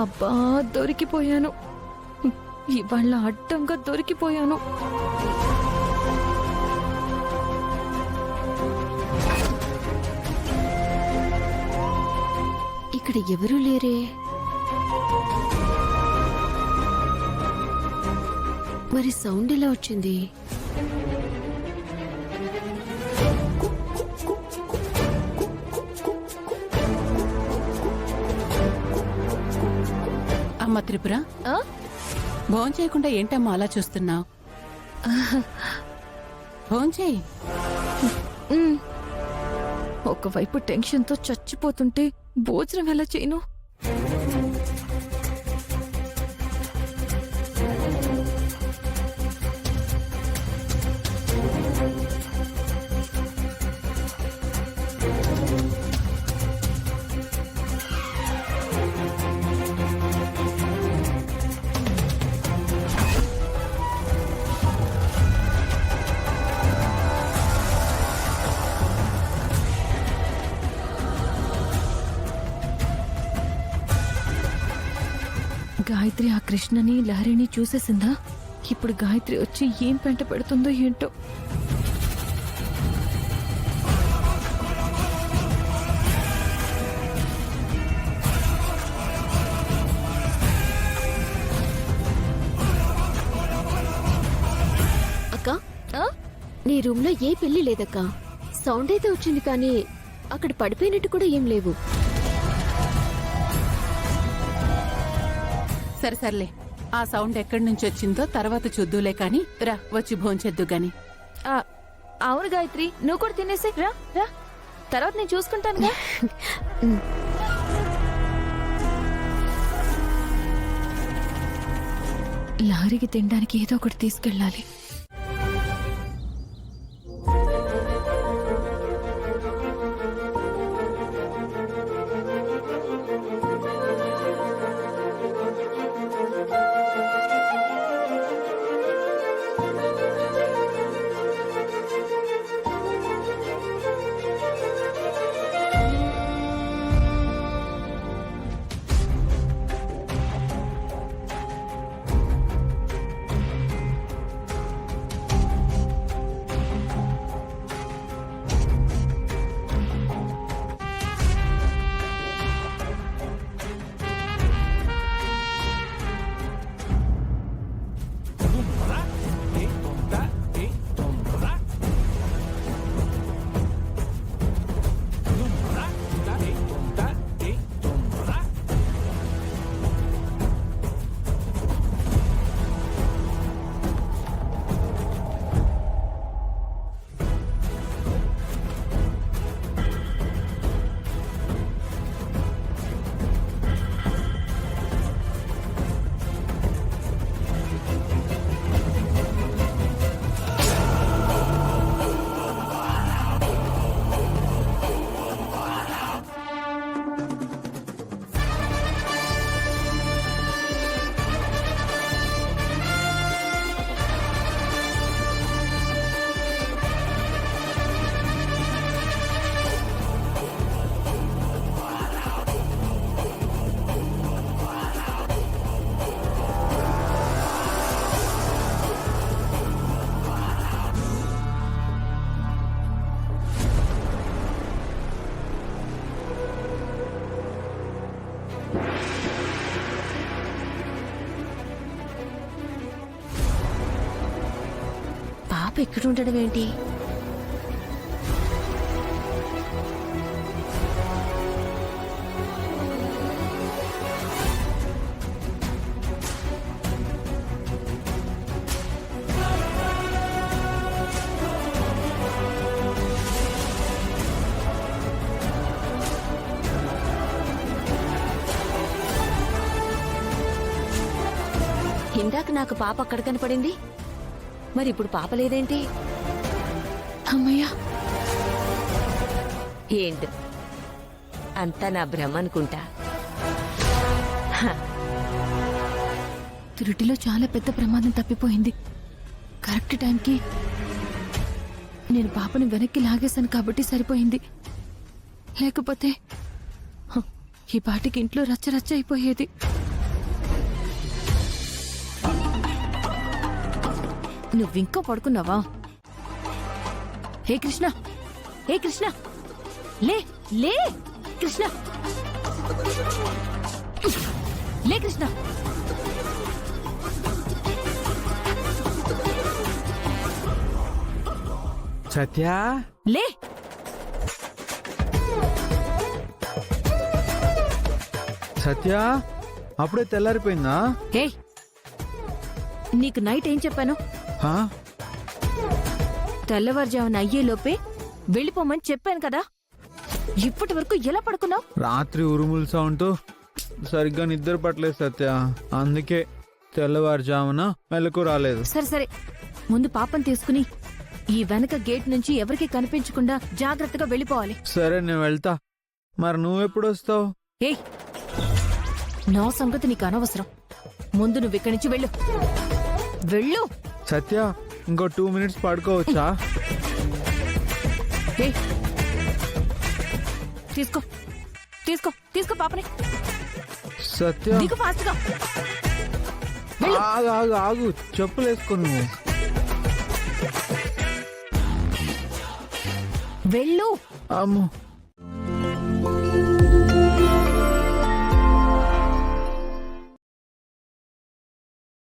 అబ్బా దొరికిపోయాను. ఇవాళ అడ్డంగా దొరికిపోయాను. ఇక్కడ ఎవరూ లేరే. మరి సౌండ్ ఎలా వచ్చింది? అమ్మ త్రిపుర, భోజనం చేయకుండా ఏంటమ్మా అలా చూస్తున్నావు? భోజనం చేయి. ఒకవైపు టెన్షన్తో చచ్చిపోతుంటే భోజనం ఎలా చేయను? గాయత్రి ఆ కృష్ణని లహరిని చూసేసిందా? ఇప్పుడు గాయత్రి వచ్చి ఏం పెంట పెడుతుందో ఏంటో. అక్క, నీ రూమ్ లో ఏ పెళ్లి లేదక్క. సౌండ్ అయితే వచ్చింది కానీ అక్కడ పడిపోయినట్టు కూడా ఏం లేవు. సరే సర్లే, ఆ సౌండ్ ఎక్కడి నుంచి వచ్చిందో తర్వాత చూద్దులే కాని రా, వచ్చి భోంచేద్దు గాని. అవును గాయత్రి, నువ్వు కూడా తినేసే. రా రా, తర్వాత నేను చూసుకుంటానుగా. లారీకి తినడానికి ఏదో ఒకటి తీసుకెళ్ళాలి. పాప ఎక్కడ ఉండడం ఏంటి? ఇందాక నాకు పాప అక్కడ కనపడింది, మరి ఇప్పుడు పాప లేదేంటి? అమ్మయ్యా, ఏంటి అంతా నా భ్రమ అనుకుంటా. త్రుటిలో చాలా పెద్ద ప్రమాదం తప్పిపోయింది. కరెక్ట్ టైంకి నేను పాపని వెనక్కి లాగేశాను కాబట్టి సరిపోయింది. లేకపోతే ఈ పాటికి ఇంట్లో రచ్చ రచ్చ అయిపోయేది. నువ్వింకా పడుకున్నావా? హే కృష్ణ, హే కృష్ణ, లే లే కృష్ణ, లే కృష్ణ. సత్య, లే. సత్య, అప్పుడే తెల్లారిపోయిందా? హే, నీకు నైట్ ఏం చెప్పాను? హా? తెల్లవారుజామున అయ్యేలోపే వెళ్ళిపోమని చెప్పాను కదా. ఇప్పటి వరకు ఎలా పడుకున్నావు? రాత్రి ఉరుముల సౌండ్తో సరిగ్గా నిద్ర పట్టలేదు సత్య, అందుకే తెల్లవారుజామున మెలకు రాలేదు. సరే సరే, ముందు పాపం తీసుకుని ఈ వెనక గేట్ నుంచి ఎవరికి కనిపించకుండా జాగ్రత్తగా వెళ్ళిపోవాలి. సరే నేను వెళ్తా. మరి నువ్వెప్పుడు వస్తావు? ఏయ్, నా సంగతి నీకు అనవసరం. ముందు నువ్వు ఇక్కడి నుంచి వెళ్ళు, వెళ్ళు. సత్య, ఇంకో 2 minutes పడుకోవచ్చా? ఏయ్, తీసుకో తీసుకో తీసుకో పాపని. సత్య, దిగు ఫాస్ట్ గా. ఆగు ఆగు ఆగు, చెప్పులు వేసుకో నువ్వు. వెళ్ళు. అమ్మో.